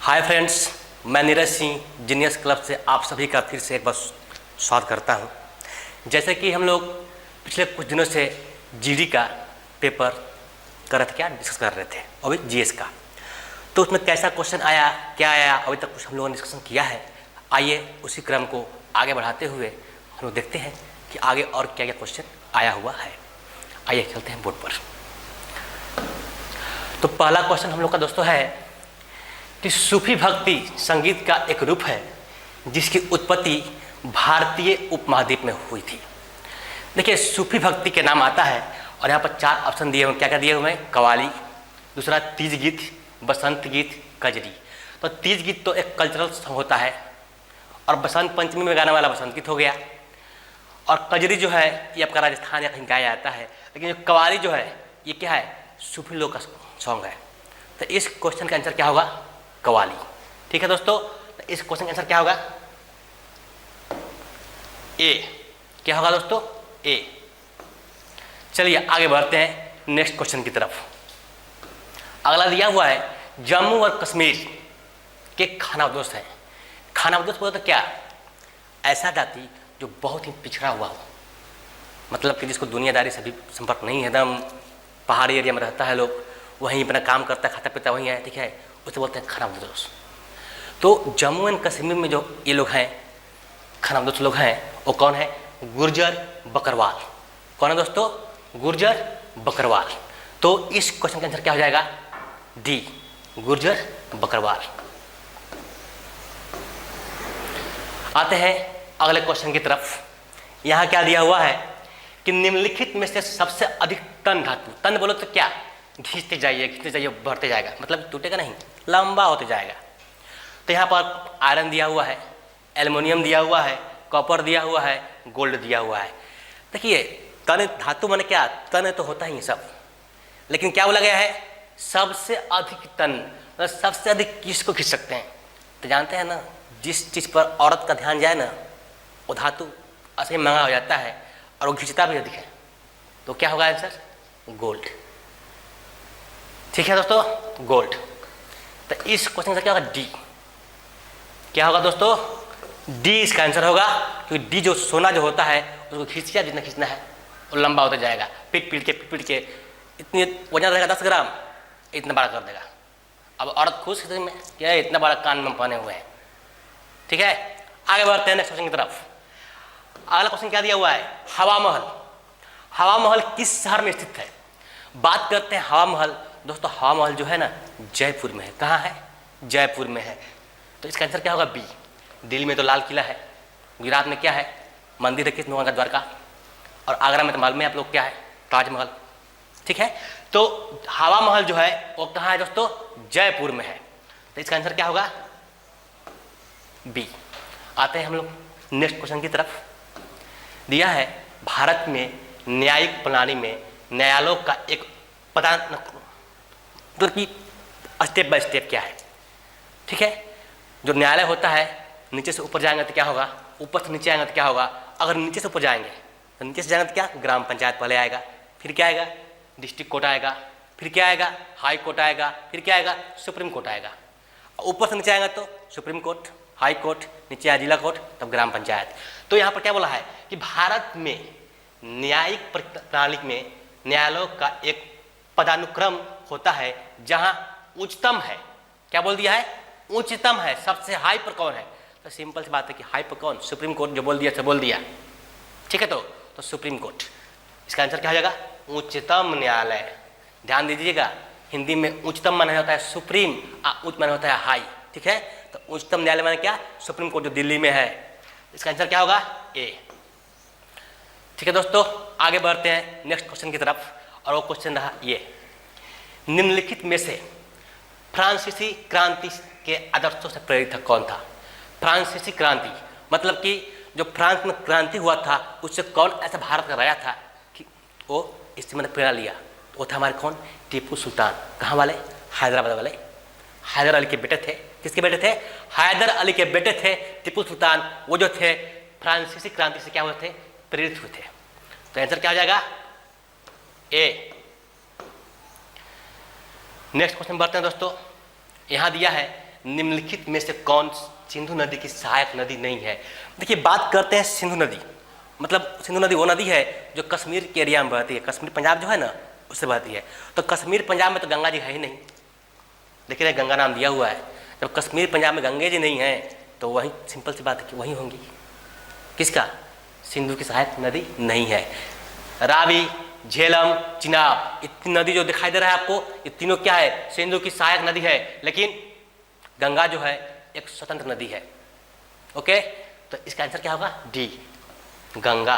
Hi friends, मैं Neeraj Singh genius club से आप सभी का फिर से एक बार स्वागत करता हूं। जैसे कि हम लोग पिछले कुछ दिनों से जीडी का पेपर कर रहे थे, क्या डिस्कस कर रहे थे, अभी जीएस का। तो उसमें कैसा क्वेश्चन आया, क्या आया, अभी तक कुछ हम लोगों ने डिस्कशन किया है। आइए उसी क्रम को आगे बढ़ाते हुए हम लोग देखते हैं कि आगे और क्या क्या क्वेश्चन आया हुआ है। आइए चलते हैं बोर्ड पर। तो पहला क्वेश्चन हम लोग का दोस्तों है कि सूफी भक्ति संगीत का एक रूप है जिसकी उत्पत्ति भारतीय उपमहाद्वीप में हुई थी। देखिए, सूफी भक्ति के नाम आता है और यहाँ पर 4 ऑप्शन दिए हुए। क्या क्या दिए हुए हैं? कवाली, दूसरा तीज गीत, बसंत गीत, कजरी। तो तीज गीत तो एक कल्चरल सॉन्ग होता है और बसंत पंचमी में गाने वाला बसंत गीत हो गया। और कजरी जो है ये आपका राजस्थान या कहीं गाया जाता है। लेकिन जो कवाली जो है ये क्या है? सूफी लोग का सॉन्ग है। तो इस क्वेश्चन का आंसर क्या होगा? कवाली। ठीक है दोस्तों, तो इस क्वेश्चन का आंसर क्या होगा? ए। क्या होगा दोस्तों? ए। चलिए आगे बढ़ते हैं नेक्स्ट क्वेश्चन की तरफ। अगला दिया हुआ है जम्मू और कश्मीर के खानाबदोश हैं। खानाबदोश बोलते तो क्या? ऐसा जाति जो बहुत ही पिछड़ा हुआ हो, मतलब कि जिसको दुनियादारी से भी संपर्क नहीं है, एकदम पहाड़ी एरिया में रहता है, लोग वहीं अपना काम करता है, खाता पीता वहीं है, ठीक है, उसे बोलते हैं खानाबदोश। तो जम्मू एंड कश्मीर में जो ये लोग हैं, खानाबदोश लोग हैं, वो कौन है? गुर्जर बकरवाल। कौन है दोस्तों? गुर्जर बकरवाल। तो इस क्वेश्चन का आंसर क्या हो जाएगा? डी, गुर्जर बकरवाल। आते हैं अगले क्वेश्चन की तरफ। यहाँ क्या दिया हुआ है कि निम्नलिखित में से सबसे अधिक तन धातु, तन बोलो तो क्या? खींचते जाइए, बढ़ते जाएगा, मतलब टूटेगा नहीं, लंबा होते जाएगा। तो यहाँ पर आयरन दिया हुआ है, एल्युमिनियम दिया हुआ है, कॉपर दिया हुआ है, गोल्ड दिया हुआ है। देखिए, तन धातु माने क्या? तन तो होता ही सब, लेकिन क्या बोला गया है? सबसे अधिक तन, मतलब सबसे अधिक किसको खींच सकते हैं? तो जानते हैं ना, जिस चीज़ पर औरत का ध्यान जाए ना, वो धातु ऐसे महंगा हो जाता है और वो खींचता भी अधिक है। तो क्या होगा आंसर? गोल्ड। ठीक है दोस्तों, गोल्ड। तो इस क्वेश्चन का क्या होगा? डी। क्या होगा दोस्तों? डी इसका आंसर होगा, क्योंकि डी जो सोना जो होता है उसको खींचिया जितना खींचना है वो लंबा होता जाएगा। पीट के इतनी वजन रहेगा 10 ग्राम, इतना बड़ा कर देगा। अब औरत खुश में क्या है? इतना बड़ा कान में पहने हुए हैं। ठीक है, आगे बढ़ते हैं नेक्स्ट क्वेश्चन की तरफ। अगला क्वेश्चन क्या दिया हुआ है? हवा महल। हवा महल किस शहर में स्थित है? बात करते हैं हवा महल। दोस्तों, हवा महल जो है ना, जयपुर में है। कहाँ है? जयपुर में है। तो इसका आंसर क्या होगा? बी। दिल्ली में तो लाल किला है, गुजरात में क्या है? मंदिर है कृष्ण भगवान का, द्वारका, और आगरा में तो मालूम है आप लोग क्या है? ताजमहल। ठीक है, तो हवा महल जो है वो कहाँ है दोस्तों? जयपुर में है। तो इसका आंसर क्या होगा? बी। आते हैं हम लोग नेक्स्ट क्वेश्चन की तरफ। दिया है भारत में न्यायिक प्रणाली में न्यायालयों का एक तो कि स्टेप बाय स्टेप क्या है? ठीक है, जो न्यायालय होता है, नीचे से ऊपर जाएंगे तो क्या होगा? ऊपर से नीचे आएंगे तो क्या होगा? अगर नीचे से ऊपर जाएंगे तो नीचे से जाएंगे तो क्या? ग्राम पंचायत पहले आएगा, फिर क्या आएगा? डिस्ट्रिक्ट कोर्ट आएगा, फिर क्या आएगा? हाई कोर्ट आएगा, फिर क्या आएगा? सुप्रीम कोर्ट आएगा। ऊपर से नीचे आएगा तो सुप्रीम कोर्ट, हाई कोर्ट, नीचे आया जिला कोर्ट, तब ग्राम पंचायत। तो यहाँ पर क्या बोला है कि भारत में न्यायिक प्रणाली में न्यायालयों का एक पदानुक्रम होता है जहां उच्चतम है। क्या बोल दिया है? उच्चतम है। सबसे हाई पर कौन है? तो सिंपल सी बात है कि हाई पर कौन? सुप्रीम कोर्ट जो बोल दिया तो बोल दिया। ठीक है, तो सुप्रीम कोर्ट। इसका आंसर क्या हो जाएगा? उच्चतम न्यायालय। ध्यान दीजिएगा, हिंदी में उच्चतम माने होता है सुप्रीम, उच्च माने होता है हाई। ठीक है, तो उच्चतम न्यायालय माने क्या? सुप्रीम कोर्ट जो दिल्ली में है। इसका आंसर क्या होगा? ए। ठीक है दोस्तों, आगे बढ़ते हैं नेक्स्ट क्वेश्चन की तरफ। और वो क्वेश्चन रहा ये, निम्नलिखित में से फ्रांसीसी क्रांति के आदर्शों से प्रेरित था कौन था? फ्रांसीसी क्रांति मतलब कि जो फ्रांस में क्रांति हुआ था उससे कौन ऐसा भारत का राजा था कि वो इससे मैंने प्रेरणा लिया? वो था हमारे कौन? टीपू सुल्तान। कहाँ वाले? हैदराबाद वाले। हैदर अली के बेटे थे। किसके बेटे थे? हैदर अली के बेटे थे टीपू सुल्तान। वो जो थे फ्रांसीसी क्रांति से क्या हुए थे? प्रेरित हुए थे। तो आंसर क्या हो जाएगा? ए। नेक्स्ट क्वेश्चन बढ़ते हैं दोस्तों। यहाँ दिया है निम्नलिखित में से कौन सिंधु नदी की सहायक नदी नहीं है? देखिए, बात करते हैं सिंधु नदी, मतलब सिंधु नदी वो नदी है जो कश्मीर के एरिया में बहती है, कश्मीर पंजाब जो है ना उससे बहती है। तो कश्मीर पंजाब में तो गंगा जी है ही नहीं, देखिए गंगा नाम दिया हुआ है। जब कश्मीर पंजाब में गंगे जी नहीं है तो वही सिंपल सी बात है कि वही होंगी। किसका? सिंधु की सहायक नदी नहीं है। रावी, झेलम, चिनाब, ये तीन नदी जो दिखाई दे रहा है आपको, ये तीनों क्या है? सिंधु की सहायक नदी है। लेकिन गंगा जो है एक स्वतंत्र नदी है। ओके, तो इसका आंसर क्या होगा? डी, गंगा।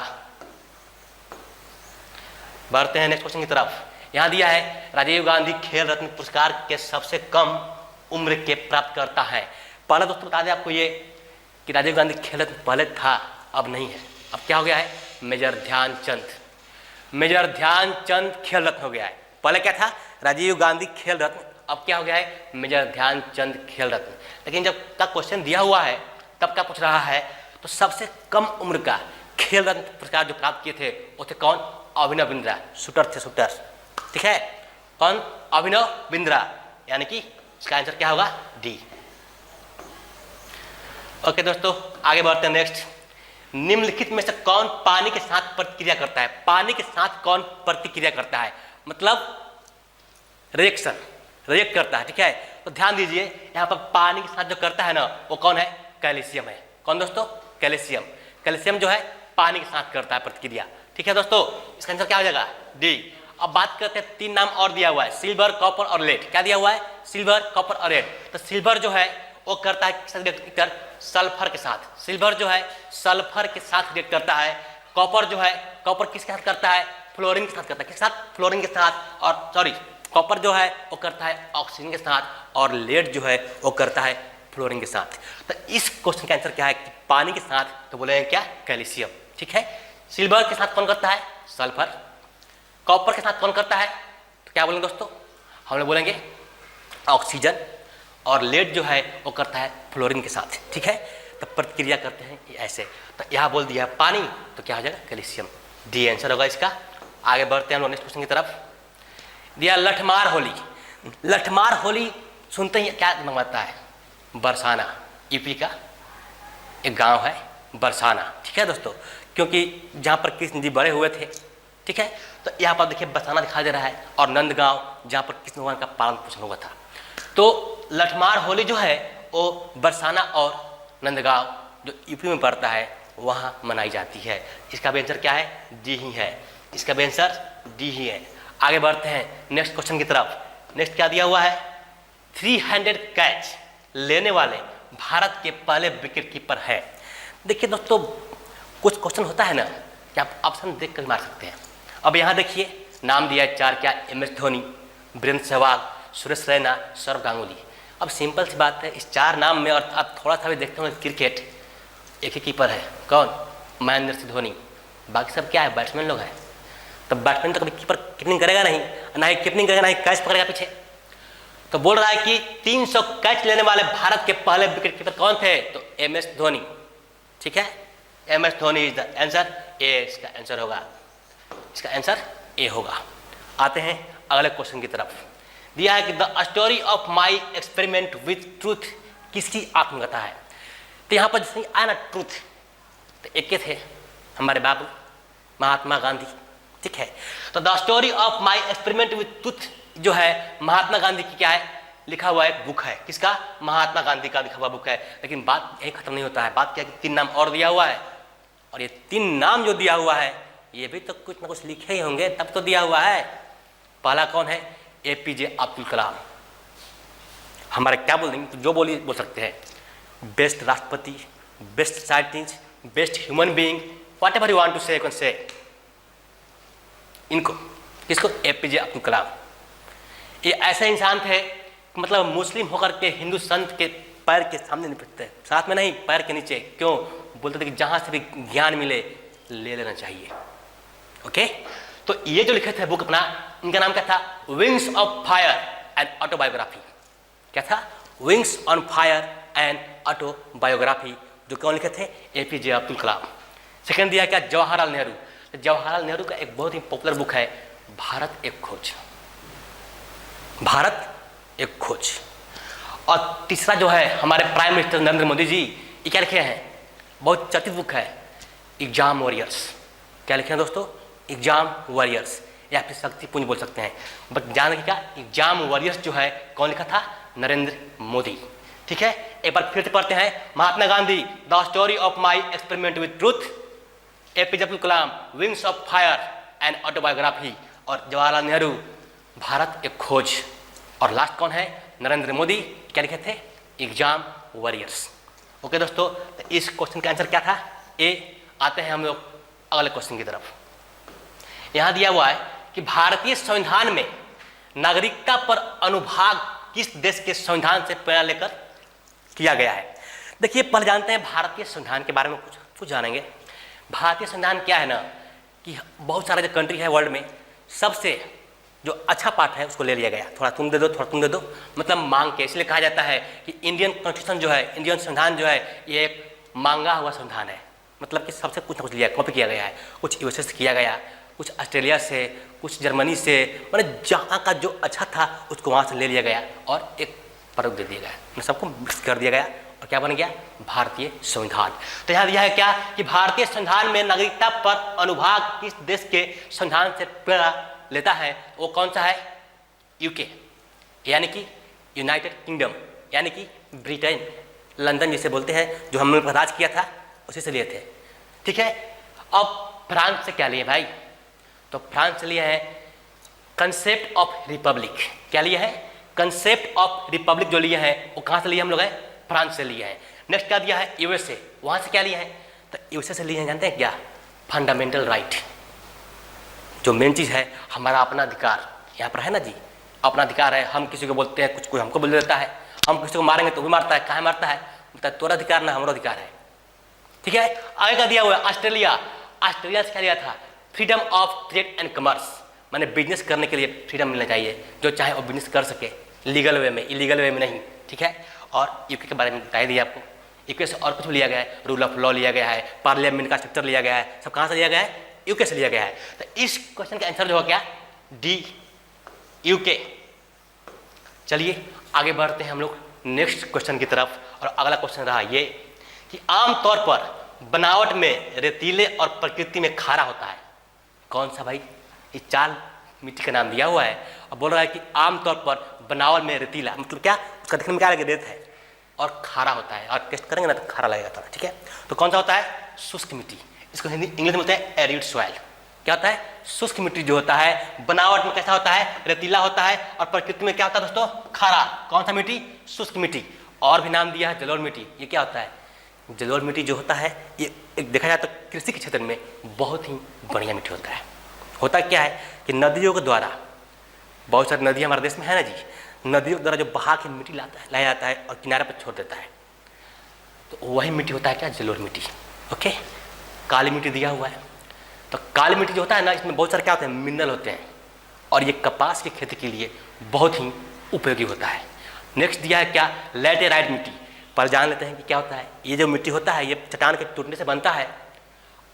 बढ़ते हैं नेक्स्ट क्वेश्चन की तरफ। यहां दिया है राजीव गांधी खेल रत्न पुरस्कार के सबसे कम उम्र के प्राप्तकर्ता है। पहले दोस्तों बता दें आपको ये कि राजीव गांधी खेल रत्न पहले था, अब नहीं है। अब क्या हो गया है? मेजर ध्यानचंद। मेजर ध्यानचंद खेल रत्न हो गया है। पहले क्या था? राजीव गांधी खेल रत्न, अब क्या हो गया है? मेजर ध्यानचंद खेल रत्न। लेकिन जब तक क्वेश्चन दिया हुआ है तब क्या पूछ रहा है? तो सबसे कम उम्र का खेल रत्न पुरस्कार जो प्राप्त किए थे वो थे कौन? अभिनव बिंद्रा, शूटर थे, शूटर। ठीक है, कौन? अभिनव बिंद्रा, यानी कि इसका आंसर क्या होगा? डी। ओके दोस्तों, आगे बढ़ते हैं नेक्स्ट। निम्नलिखित में से कौन पानी के साथ प्रतिक्रिया करता है? पानी के साथ कौन प्रतिक्रिया करता है? मतलब रिएक्शन, रिएक्ट करता है। ठीक है, तो ध्यान दीजिए, यहाँ पर पानी के साथ जो करता है ना वो कौन है? कैल्शियम है। कौन दोस्तों? कैल्शियम। कैल्शियम जो है पानी के साथ करता है प्रतिक्रिया। ठीक है दोस्तों, इसका आंसर क्या हो जाएगा? डी। अब बात करते हैं, तीन नाम और दिया हुआ है, सिल्वर, कॉपर और लेड। क्या दिया हुआ है? सिल्वर, कॉपर और लेड। तो सिल्वर जो है वो करता है किसके साथ रिएक्ट? सल्फर के साथ। सिल्वर जो है सल्फर के साथ रिएक्ट करता है। कॉपर जो है, कॉपर किसके साथ करता है? फ्लोरीन के साथ करता है। किसके साथ? फ्लोरीन के साथ। और सॉरी, कॉपर जो है वो करता है ऑक्सीजन के साथ, और लेड जो है वो करता है फ्लोरीन के साथ। तो इस क्वेश्चन का आंसर क्या है? कि पानी के साथ तो बोलेंगे क्या? कैल्शियम। ठीक है, सिल्वर के साथ कौन करता है? सल्फर। कॉपर के साथ कौन करता है? तो क्या बोलेंगे दोस्तों? हम लोग बोलेंगे ऑक्सीजन। और लेड जो है वो करता है फ्लोरीन के साथ। ठीक है, तो प्रतिक्रिया करते हैं ऐसे। तो यहाँ बोल दिया पानी, तो क्या हो जाएगा? कैल्शियम। डी आंसर होगा इसका। आगे बढ़ते हैं हम नेक्स्ट क्वेश्चन की तरफ। दिया लठमार होली। लठमार होली सुनते ही क्या दिमाग में आता है? बरसाना, यूपी का एक गांव है बरसाना। ठीक है दोस्तों, क्योंकि जहाँ पर कृष्ण जी बड़े हुए थे। ठीक है, तो यहाँ पर देखिए बरसाना दिखाई दे रहा है, और नंदगांव जहाँ पर कृष्ण भगवान का पालन पोषण हुआ था। तो लठमार होली जो है वो बरसाना और नंदगांव जो यूपी में पड़ता है वहाँ मनाई जाती है। इसका भी आंसर क्या है? डी ही है। इसका भी आंसर डी ही है। आगे बढ़ते हैं नेक्स्ट क्वेश्चन की तरफ। नेक्स्ट क्या दिया हुआ है? 300 कैच लेने वाले भारत के पहले विकेट कीपर है। देखिए दोस्तों, कुछ क्वेश्चन होता है ना कि आप ऑप्शन देख कर मार सकते हैं। अब यहाँ देखिए नाम दिया है चार, क्या? MS धोनी, वीरेंद्र सहवाग, सुरेश रैना, सौरव गांगुली। अब सिंपल सी बात है, इस चार नाम में, और आप थोड़ा सा भी देखते होंगे क्रिकेट, एक ही कीपर है। कौन? महेंद्र सिंह धोनी। बाकी सब क्या है? बैट्समैन लोग हैं। तो बैट्समैन तो कभी कीपर कीपिंग करेगा नहीं, ना ही कीपिंग करेगा, ना ही कैच पकड़ेगा पीछे। तो बोल रहा है कि 300 कैच लेने वाले भारत के पहले विकेट कीपर कौन थे? तो MS धोनी। ठीक है, MS Dhoni is the answer. A इसका आंसर होगा। इसका आंसर ए होगा। आते हैं अगले क्वेश्चन की तरफ। दिया है कि the story of my experiment with truth किसकी आत्मकथा है? तो यहाँ पर जैसे आया ना ट्रूथ, तो एक के थे हमारे बाबू महात्मा गांधी। ठीक है, तो the story of my experiment with truth जो है महात्मा गांधी की क्या है? लिखा हुआ एक बुक है। किसका? महात्मा गांधी का लिखा हुआ बुक है। लेकिन बात यही खत्म नहीं होता है। बात क्या है कि 3 नाम और दिया हुआ है, और ये 3 नाम जो दिया हुआ है ये भी तो कुछ ना कुछ लिखे ही होंगे तब तो दिया हुआ है। पहला कौन है? APJ अब्दुल कलाम। हमारे क्या बोल देंगे? जो बोल सकते हैं, बेस्ट राष्ट्रपति, best scientist, best human being, whatever you want to say you can say. इनको किसको? APJ अब्दुल कलाम। ये ऐसे इंसान थे, मतलब मुस्लिम होकर के हिंदू संत के पैर के सामने नहीं पड़ते, साथ में नहीं, पैर के नीचे। क्यों? बोलते थे कि जहाँ से भी ज्ञान मिले ले लेना चाहिए। ओके, तो ये जो लिखे थे बुक अपना, इनका नाम क्या था? Wings of fire and autobiography. क्या था? Wings on fire and autobiography. जो कौन लिखे थे? APJ अब्दुल कलाम। सेकंड दिया क्या? जवाहरलाल नेहरू। जवाहरलाल नेहरू का एक बहुत ही पॉपुलर बुक है, भारत एक खोज। भारत एक खोज। और तीसरा जो है हमारे प्राइम मिनिस्टर नरेंद्र मोदी जी, ये क्या लिखे हैं, बहुत चर्चित बुक है, एग्जाम वॉरियर्स। क्या लिखे हैं दोस्तों, एग्जाम वॉरियर्स, या फिर शक्तिपुंज बोल सकते हैं, बट जान के क्या, एग्जाम वॉरियर्स जो है कौन लिखा था, नरेंद्र मोदी। ठीक है, एक बार फिर से पढ़ते हैं, Mahatma Gandhi, the story of my experiment with truth, APJ Abdul Kalam, wings of fire and autobiography, और जवाहरलाल नेहरू, भारत एक खोज, और लास्ट कौन है, नरेंद्र मोदी, क्या लिखे थे, एग्जाम वॉरियर्स। ओके दोस्तों, तो इस क्वेश्चन का आंसर क्या था, ए। आते हैं हम लोग अगले क्वेश्चन की तरफ। यहां दिया हुआ है कि भारतीय संविधान में नागरिकता पर अनुभाग किस देश के संविधान से प्रेरणा लेकर किया गया है। देखिए, पहले जानते हैं भारतीय संविधान के बारे में कुछ जानेंगे। भारतीय संविधान क्या है ना, कि बहुत सारे जो कंट्री है वर्ल्ड में, सबसे जो अच्छा पार्ट है उसको ले लिया गया, थोड़ा तुम दे दो, थोड़ा तुम दे दो, मतलब मांग के। इसलिए कहा जाता है कि इंडियन कॉन्स्टिट्यूशन जो है, इंडियन संविधान जो है, ये एक मांगा हुआ संविधान है, मतलब कि सबसे कुछ ना कुछ लिया, कॉपी किया गया है। कुछ यूएसए से किया गया, कुछ ऑस्ट्रेलिया से, कुछ जर्मनी से, मतलब जहाँ का जो अच्छा था उसको वहाँ से ले लिया गया और एक प्रारूप दे दिया गया, सबको मिक्स कर दिया गया और क्या बन गया, भारतीय संविधान। तो यहाँ दिया है क्या, कि भारतीय संविधान में नागरिकता पर अनुभाग किस देश के संविधान से प्रेरणा लेता है, वो कौन सा है, यूके, यानी कि यूनाइटेड किंगडम, यानी कि ब्रिटेन, लंदन जिसे बोलते हैं, जो हमने राज किया था उसी से लिए थे। ठीक है, अब फ्रांस से क्या लिए भाई, तो फ्रांस से लिए है कंसेप्ट ऑफ रिपब्लिक। क्या लिए है, कंसेप्ट ऑफ रिपब्लिक जो लिए हैं वो कहाँ से लिए हम लोग हैं, फ्रांस से लिए हैं। नेक्स्ट क्या दिया है, यूएसए, वहाँ से क्या लिए हैं, तो यूएसए से लिए हैं, जानते हैं क्या, फंडामेंटल राइट, जो मेन चीज़ है हमारा अपना अधिकार, यहाँ पर है ना जी, अपना अधिकार है। हम किसी को बोलते हैं कुछ, कोई हमको बोल देता है, हम किसी को मारेंगे तो भी मारता है, कहाँ मारता है, मतलब तोरा अधिकार ना हमारा अधिकार है। ठीक है, आगे का दिया हुआ है ऑस्ट्रेलिया, ऑस्ट्रेलिया से क्या लिया था, freedom of trade and commerce, माने बिजनेस करने के लिए फ्रीडम मिलना चाहिए, जो चाहे वो बिजनेस कर सके, लीगल वे में, इलीगल वे में नहीं। ठीक है, और यूके के बारे में बता दिया आपको, यूके से और कुछ लिया गया है, रूल ऑफ लॉ लिया गया है, पार्लियामेंट का स्ट्रक्चर लिया गया है, सब कहाँ से लिया गया है, यूके से लिया गया है। तो इस क्वेश्चन का आंसर जो हो गया डी, यूके। चलिए आगे बढ़ते हैं हम लोग नेक्स्ट क्वेश्चन की तरफ, और अगला क्वेश्चन रहा ये कि आमतौर पर बनावट में रेतीले और प्रकृति में खारा होता है, कौन सा भाई, ये 4 मिट्टी का नाम दिया हुआ है और बोल रहा है कि आमतौर पर बनावट में रेतीला, मतलब क्या, उसका देखने में क्या लगे, रेत है और खारा होता है, और टेस्ट करेंगे ना तो खारा लगेगा थोड़ा। ठीक है, तो कौन सा होता है, शुष्क मिट्टी, इसको हिंदी इंग्लिश में बोलते हैं एरिड सॉइल। क्या होता है, शुष्क मिट्टी जो होता है बनावट में कैसा होता है, रेतीला होता है, और प्रकृति में क्या होता है दोस्तों, खारा। कौन सा मिट्टी, शुष्क मिट्टी। और भी नाम दिया है जलोढ़ मिट्टी, ये क्या होता है, जलोढ़ मिट्टी जो होता है ये एक देखा जाए तो कृषि के क्षेत्र में बहुत ही बढ़िया मिट्टी होता है। होता क्या है कि नदियों के द्वारा, बहुत सारी नदियाँ हमारे देश में है ना जी, नदियों के द्वारा जो बहा के मिट्टी लाया जाता है और किनारे पर छोड़ देता है, तो वही मिट्टी होता है क्या, जलोढ़ मिट्टी। ओके, काली मिट्टी दिया हुआ है, तो काली मिट्टी जो होता है ना, इसमें बहुत सारे क्या होते हैं, मिनरल होते हैं, और ये कपास की खेती के लिए बहुत ही उपयोगी होता है। नेक्स्ट दिया है क्या, लैटेराइट मिट्टी, पर जान लेते हैं कि क्या होता है। ये जो मिट्टी होता है ये चट्टान के टूटने से बनता है,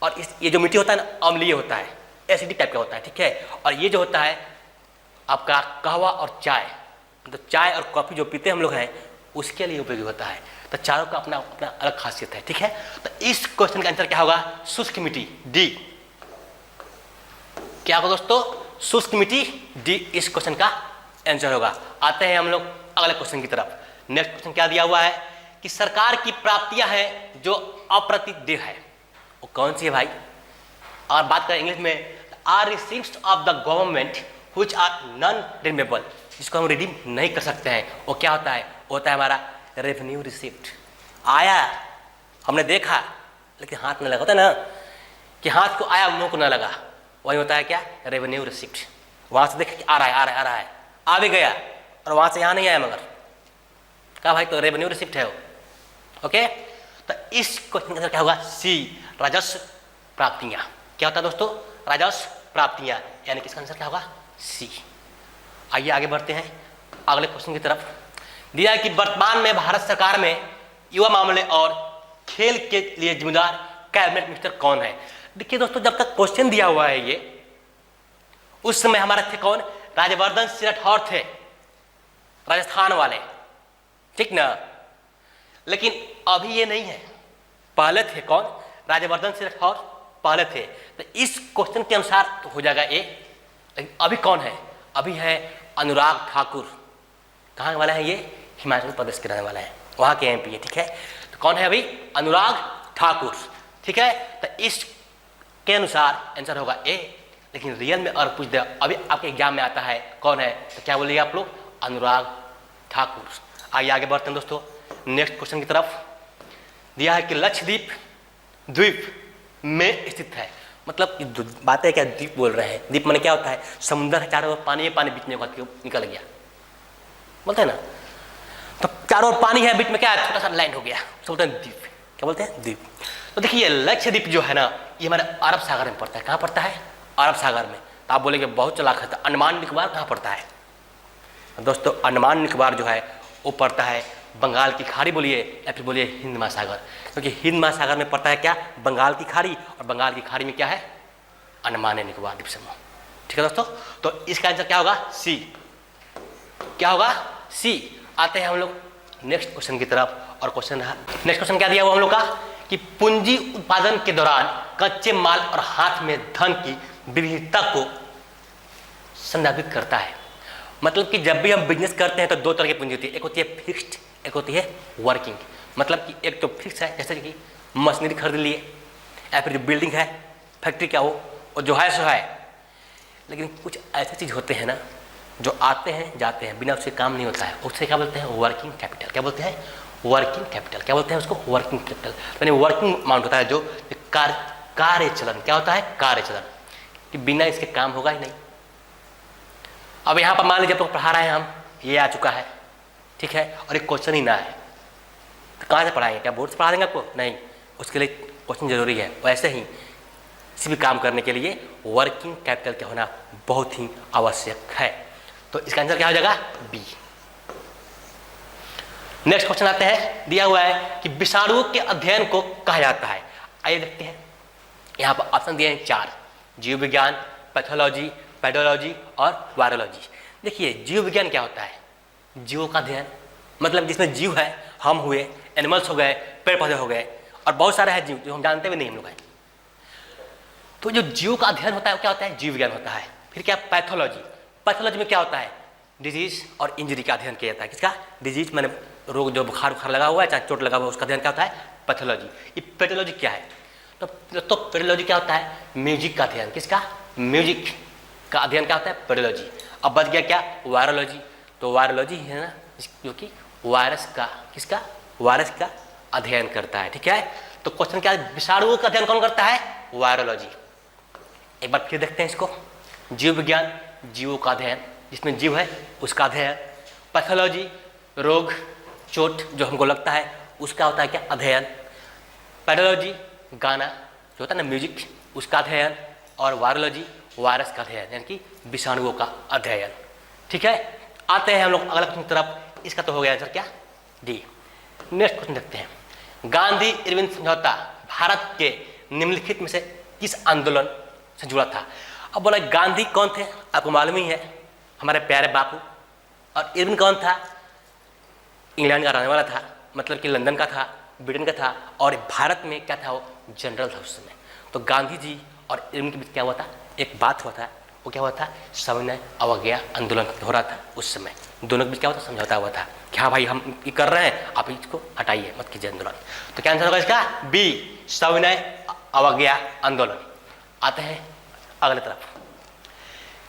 और ये जो मिट्टी होता है ना अम्लीय होता है, एसिडिक टाइप का होता है। ठीक है, और ये जो होता है आपका कहवा और चाय, तो चाय और कॉफ़ी जो पीते हम लोग हैं उसके लिए उपयोगी होता है। तो चारों का अपना अपना अलग खासियत है। ठीक है, तो इस क्वेश्चन का आंसर क्या होगा, शुष्क मिट्टी, डी। क्या होगा दोस्तों, शुष्क मिट्टी, डी इस क्वेश्चन का आंसर होगा। आते हैं हम लोग अगले क्वेश्चन की तरफ। नेक्स्ट क्वेश्चन क्या दिया हुआ है कि सरकार की प्राप्तियां हैं जो अप्रतिदेय है, वो कौन सी है भाई। और बात करें इंग्लिश में, are receives of the government which are non redeemable, जिसको हम रिडीम नहीं कर सकते हैं, वो क्या होता है, वो होता है हमारा रेवेन्यू रिसिप्ट। आया, हमने देखा लेकिन हाथ न लगा, होता है ना कि हाथ को आया मुंह को न लगा, वही होता है क्या, रेवेन्यू रिसिप्ट। वहाँ से देखे कि आ रहा है आ रहा है आ रहा है, आ भी गया, और वहाँ से यहाँ नहीं आया, मगर कहा भाई तो रेवेन्यू रिसिप्ट है वो। ओके, तो इस क्वेश्चन का आंसर क्या होगा, सी, राजस्व प्राप्तियां। क्या होता है दोस्तों, राजस्व प्राप्तियां, यानी कि इसका आंसर क्या होगा, सी। आइए आगे बढ़ते हैं अगले क्वेश्चन की तरफ। दिया है कि वर्तमान में भारत सरकार में युवा मामले और खेल के लिए जिम्मेदार कैबिनेट मिनिस्टर कौन है। देखिए दोस्तों, जब तक क्वेश्चन दिया हुआ है ये, उस समय हमारे थे कौन, राज्यवर्धन सिंह राठौर थे, राजस्थान वाले। ठीक ना। लेकिन अभी ये नहीं है, पहले थे कौन, राजवर्धन सिंह राठौर पहले थे, तो इस क्वेश्चन के अनुसार तो हो जाएगा ए। लेकिन अभी कौन है, अभी है अनुराग ठाकुर। कहाँ वाला है ये, हिमाचल प्रदेश के रहने वाला है, वहाँ के एमपी है, ठीक है। तो कौन है अभी, अनुराग ठाकुर, ठीक है। तो इसके अनुसार आंसर होगा ए। लेकिन रियल में अगर पूछ दे, अभी आपके एग्जाम में आता है कौन है, तो क्या बोलिए आप लोग, अनुराग ठाकुर। आइए आगे बढ़ते हैं दोस्तों नेक्स्ट क्वेश्चन की तरफ। दिया है कि लक्षद्वीप द्वीप में स्थित है, मतलब बात है क्या, द्वीप बोल रहे हैं, द्वीप माने क्या होता है, समुद्र है चारों ओर, पानी है, पानी बीच में निकल गया, बोलते हैं ना। तो चारों ओर पानी है, बीच में क्या है, छोटा सा लैंड हो गया, तो बोलते हैं द्वीप। क्या बोलते हैं, द्वीप। तो देखिए लक्षद्वीप जो है ना, ये हमारे अरब सागर में पड़ता है। कहाँ पड़ता है, अरब सागर में। तो आप बोलेंगे बहुत चलाक है, तो अंडमान निकोबार कहाँ पड़ता है दोस्तों, अंडमान निकोबार जो है वो पड़ता है बंगाल की खाड़ी बोलिए या फिर बोलिए हिंद महासागर, क्योंकि हिंद महासागर में पड़ता है क्या, बंगाल की खाड़ी, और बंगाल की खाड़ी में क्या है, अंडमान निकोबार द्वीप समूह, ठीक है दोस्तों। तो इसका आंसर क्या होगा, सी। क्या होगा, सी। आते हैं हम लोग नेक्स्ट क्वेश्चन की तरफ, और क्वेश्चन रहा, नेक्स्ट क्वेश्चन क्या दिया हुआ हम लोग का, कि पूंजी उत्पादन के दौरान कच्चे माल और हाथ में धन की विविधता को संदर्भित करता है। मतलब कि जब भी हम बिजनेस करते हैं तो दो तरह की पूंजी होती है, एक होती है फिक्स्ड, एक होती है वर्किंग। मतलब कि एक तो फिक्स है, जैसे कि मशीनरी खरीद लिए, या फिर जो बिल्डिंग है, फैक्ट्री क्या हो, और जो है सो है। लेकिन कुछ ऐसे चीज़ होते हैं ना जो आते हैं जाते हैं, बिना उससे काम नहीं होता है, उससे क्या बोलते हैं, वर्किंग कैपिटल। क्या बोलते हैं, वर्किंग कैपिटल। क्या बोलते हैं उसको, वर्किंग कैपिटल। यानी वर्किंग अमाउंट होता है जो कार्य चलन। क्या होता है, कार्य चलन, कि बिना इसके काम होगा ही नहीं। अब यहाँ पर मान लीजिए तो पढ़ा रहे हैं हम, ये आ चुका है, ठीक है, और एक क्वेश्चन ही ना है, तो कहाँ से पढ़ाएंगे, क्या बोर्ड से पढ़ा देंगे आपको, नहीं, उसके लिए क्वेश्चन जरूरी है। वैसे ही किसी भी काम करने के लिए वर्किंग कैपिटल क्या होना बहुत ही आवश्यक है। तो इसका आंसर क्या हो जाएगा, बी। नेक्स्ट क्वेश्चन आते हैं, दिया हुआ है कि विषाणुओं के अध्ययन को कहा जाता है। आइए देखते हैं, यहाँ पर ऑप्शन दिए हैं 4, जीव विज्ञान, पैथोलॉजी, पेडोलॉजी और वायरोलॉजी। देखिए जीव विज्ञान क्या होता है, जीवों का अध्ययन, मतलब जिसमें जीव है, हम हुए, एनिमल्स हो गए, पेड़ पौधे हो गए, और बहुत सारे हैं जीव जो हम जानते भी नहीं हम लोग हैं। तो जो जीव का अध्ययन होता है वो क्या होता है, जीव विज्ञान होता है। फिर क्या, पैथोलॉजी। पैथोलॉजी में क्या होता है, डिजीज और इंजरी का अध्ययन किया जाता है। किसका, डिजीज मैंने रोग, जो बुखार बुखार लगा हुआ है, चाहे चोट लगा हुआ है, उसका अध्ययन क्या होता है, पैथोलॉजी। ये पेडोलॉजी क्या है, तो पेडोलॉजी क्या होता है, म्यूजिक का अध्ययन। किसका, म्यूजिक का अध्ययन क्या होता है, पेडोलॉजी। अब बच गया क्या, वायरोलॉजी। तो वायरोलॉजी है ना जो कि वायरस का, किसका, वायरस का अध्ययन करता है, ठीक है। तो क्वेश्चन क्या है, विषाणुओं का अध्ययन कौन करता है, वायरोलॉजी। एक बार फिर देखते हैं इसको, जीव विज्ञान, जीवों का अध्ययन, जिसमें जीव है उसका अध्ययन। पैथोलॉजी, रोग चोट जो हमको लगता है उसका होता है क्या, अध्ययन। पेडोलॉजी, गाना जो होता है ना म्यूजिक, उसका अध्ययन। और वायरोलॉजी, वायरस का अध्ययन, यानी कि विषाणुओं का अध्ययन, ठीक है। आते हैं हम लोग अगला क्वेश्चन की तरफ। इसका तो हो गया आंसर क्या, डी। नेक्स्ट क्वेश्चन देखते हैं, गांधी इरविन समझौता भारत के निम्नलिखित में से किस आंदोलन से जुड़ा था। अब बोला गांधी कौन थे, आपको मालूम ही है, हमारे प्यारे बापू। और इरविन कौन था, इंग्लैंड का रहने वाला था, मतलब कि लंदन का था, ब्रिटेन का था, और भारत में क्या था, वो जनरल था उस समय। तो गांधी जी और इरविन के बीच क्या हुआ था, एक बात हुआ था, वो क्या हुआ था, सविनय अवज्ञा आंदोलन हो रहा था उस समय। दोनों के बीच क्या हुआ था, समझौता हुआ था कि हाँ भाई हम ये कर रहे हैं, आप इसको हटाइए, मत कीजिए आंदोलन। तो क्या आंसर होगा इसका, बी, सविनय अवज्ञा आंदोलन। आते हैं अगले तरफ,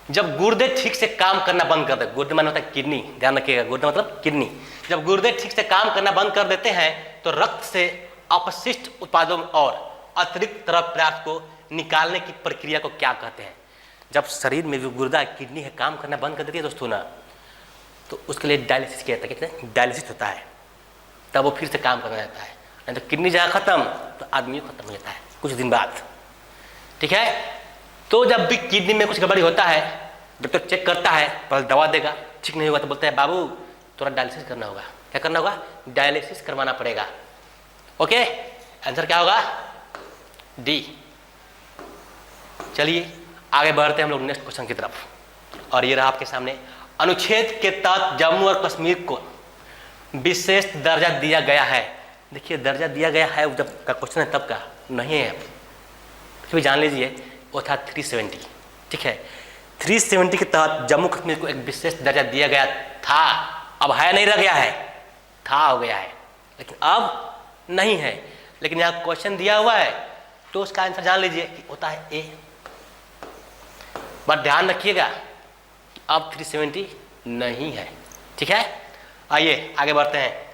जब गुर्दे ठीक से काम करना बंद कर दे, गुर्दे माना होता है किडनी, ध्यान रखिएगा, गुर्दे मतलब किडनी। जब गुर्दे ठीक से काम करना बंद कर देते हैं तो रक्त से अपशिष्ट उत्पादों और अतिरिक्त तरल पदार्थ को निकालने की प्रक्रिया को क्या कहते हैं। जब शरीर में जो गुर्दा किडनी है काम करना बंद कर देती है दोस्तों ना, तो उसके लिए डायलिसिस किया जाता है, कहते हैं डायलिसिस होता है, तब वो फिर से काम करना जाता है। नहीं तो किडनी जहाँ खत्म तो आदमी खत्म हो जाता है कुछ दिन बाद, ठीक है। तो जब भी किडनी में कुछ गड़बड़ी होता है, जब तक चेक करता है, पहले दवा देगा, ठीक नहीं होगा तो बोलता है बाबू थोड़ा डायलिसिस करना होगा। क्या करना होगा, डायलिसिस करवाना पड़ेगा। ओके, आंसर क्या होगा, डी। चलिए आगे बढ़ते हैं हम लोग नेक्स्ट क्वेश्चन की तरफ, और ये रहा आपके सामने, अनुच्छेद के तहत जम्मू और कश्मीर को विशेष दर्जा दिया गया है। देखिए दर्जा दिया गया है जब का क्वेश्चन है तब का नहीं है, फिर जान लीजिए वो था 370। ठीक है, 370 के तहत जम्मू कश्मीर को एक विशेष दर्जा दिया गया था। अब है नहीं रह गया है, था हो गया है, लेकिन अब नहीं है। लेकिन यहाँ क्वेश्चन दिया हुआ है तो उसका आंसर जान लीजिए कि होता है ए। बट ध्यान रखिएगा कि अब 370 नहीं है। ठीक है, आइए आगे बढ़ते हैं।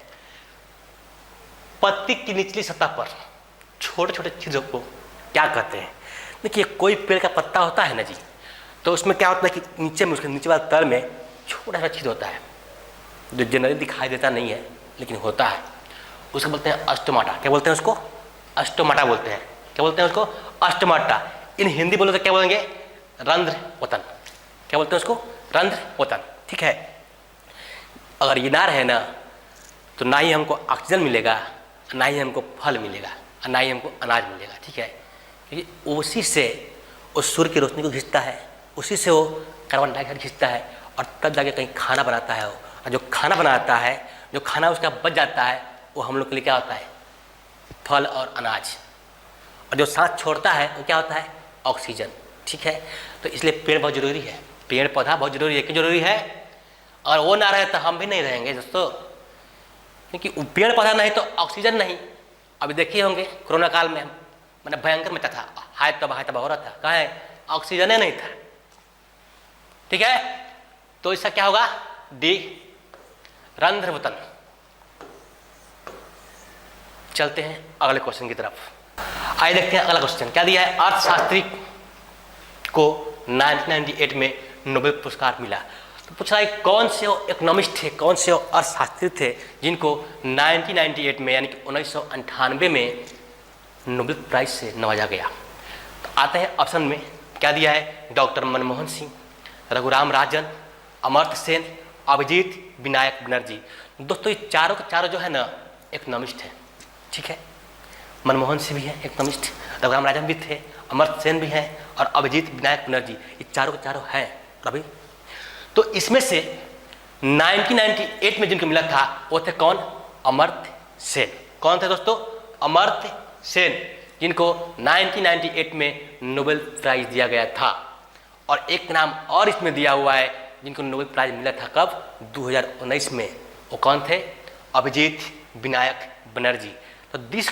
पत्ती की निचली सतह पर छोटे छोटे चीज़ों को क्या कहते हैं? देखिए कोई पेड़ का पत्ता होता है ना जी, तो उसमें क्या होता है कि नीचे में, उसके नीचे वाले तल में छोटा सा चीज़ होता है जो जनरली दिखाई देता नहीं है लेकिन होता है। उसको बोलते हैं अस्टोमाटा। क्या बोलते हैं उसको? अस्टोमाटा बोलते हैं। क्या बोलते हैं उसको? अस्टोमाटा। इन हिंदी बोलो तो क्या बोलेंगे? रंध्र वतन। क्या बोलते हैं उसको? रंध्र वतन। ठीक है, अगर ये ना रहे ना तो ना ही हमको ऑक्सीजन मिलेगा, ना ही हमको फल मिलेगा, ना ही हमको अनाज मिलेगा। ठीक है, क्योंकि उसी से उस सूर्य की रोशनी को खींचता है, उसी से वो कार्बन डाइऑक्साइड खींचता है और तब जाके कहीं खाना बनाता है वो। और जो खाना बनाता है, जो खाना उसका बच जाता है, वो हम लोग के लिए क्या होता है? फल और अनाज। और जो सांस छोड़ता है वो क्या होता है? ऑक्सीजन। ठीक है, तो इसलिए पेड़ बहुत जरूरी है, पेड़ पौधा बहुत जरूरी है। क्यों जरूरी है? और वो ना रहे तो हम भी नहीं रहेंगे दोस्तों, क्योंकि पेड़ पौधा नहीं तो ऑक्सीजन नहीं। अभी देखिए होंगे कोरोना काल में मैंने भयंकर मचा था, हाय तबाह हो रहा था, कहाँ है? ऑक्सीजन ही नहीं था। ठीक है, तो इसका क्या होगा? डी, रंध्र वतन। चलते हैं अगले क्वेश्चन की तरफ। आइए देखते हैं अगला क्वेश्चन क्या दिया है। अर्थशास्त्री को 1998 में नोबेल पुरस्कार मिला। तो पूछ रहा है कौन से इकोनॉमिस्ट थे, कौन से अर्थशास्त्री थे जिनको 1998 में यानी कि 1998 में नोबेल प्राइज से नवाजा गया। तो आते हैं ऑप्शन में, क्या दिया है? डॉक्टर मनमोहन सिंह, रघुराम राजन, अमर्त्य सेन, अभिजीत विनायक बनर्जी। दोस्तों ये चारों के चारों जो है ना इकोनॉमिस्ट है। ठीक है, मनमोहन सिंह भी है इकोनॉमिस्ट, रघुराम राजन भी थे, अमर्त्य सेन भी हैं और अभिजीत विनायक बनर्जी, ये चारों के चारों हैं। अभी तो इसमें से 1998 में जिनको मिला था वो थे कौन? अमर्त्य सेन। कौन थे दोस्तों? अमर्त्य सेन, जिनको 1998 में नोबेल प्राइज दिया गया था। और एक नाम और इसमें दिया हुआ है जिनको नोबेल प्राइज मिला था कब? 2019 में। वो कौन थे? अभिजीत विनायक बनर्जी। तो इस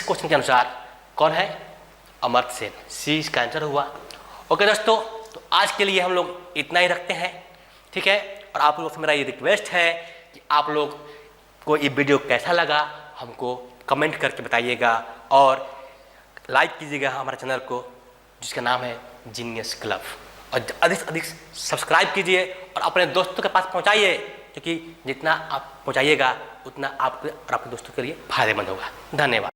क्वेश्चन के अनुसार कौन है? अमर्त्य सेन। सी इसका आंसर हुआ। ओके दोस्तों, तो आज के लिए हम लोग इतना ही रखते हैं। ठीक है, और आप लोगों से मेरा ये रिक्वेस्ट है कि आप लोग को ये वीडियो कैसा लगा हमको कमेंट करके बताइएगा और लाइक कीजिएगा हमारे चैनल को जिसका नाम है जीनियस क्लब, और अधिक से अधिक सब्सक्राइब कीजिए और अपने दोस्तों के पास पहुंचाइए, क्योंकि जितना आप पहुंचाइएगा उतना आपके और आपके दोस्तों के लिए फायदेमंद होगा। धन्यवाद।